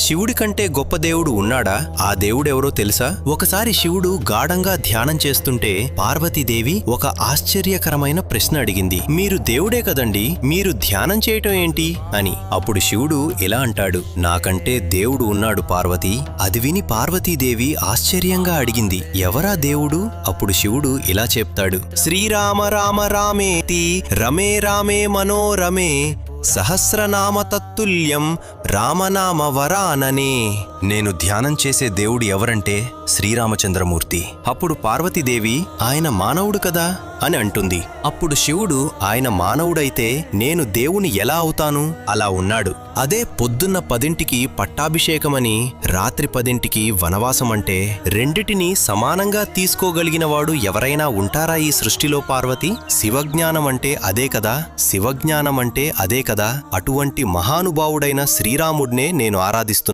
శివుడి కంటే గొప్ప దేవుడు ఉన్నాడా? ఆ దేవుడెవరో తెలుసా? ఒకసారి శివుడు గాఢంగా ధ్యానం చేస్తుంటే పార్వతీదేవి ఒక ఆశ్చర్యకరమైన ప్రశ్న అడిగింది. మీరు దేవుడే కదండి, మీరు ధ్యానం చేయటం ఏంటి అని. అప్పుడు శివుడు ఇలా అంటాడు, నాకంటే దేవుడు ఉన్నాడు పార్వతి. అది విని పార్వతీదేవి ఆశ్చర్యంగా అడిగింది, ఎవరా దేవుడు? అప్పుడు శివుడు ఇలా చెప్తాడు, శ్రీరామ రామ రామేతి రమే రామే మనోరమే సహస్రనామ తత్తుల్యం రామనామ వరాననే. నేను ధ్యానం చేసే దేవుడు ఎవరంటే శ్రీరామచంద్రమూర్తి. అప్పుడు పార్వతీదేవి, ఆయన మానవుడు కదా అని అంటుంది. అప్పుడు శివుడు, ఆయన మానవుడైతే నేను దేవుని ఎలా అవుతాను? అలా ఉన్నాడు. అదే పొద్దున్న 10ంటికి పట్టాభిషేకమని రాత్రి 10ంటికి వనవాసం అంటే రెండిటినీ సమానంగా తీసుకోగలిగినవాడు ఎవరైనా ఉంటారా ఈ సృష్టిలో పార్వతి? శివజ్ఞానం అంటే అదే కదా, శివజ్ఞానం అంటే అదే కదా. అటువంటి మహానుభావుడైన శ్రీరాముడినే నేను ఆరాధిస్తున్నాను.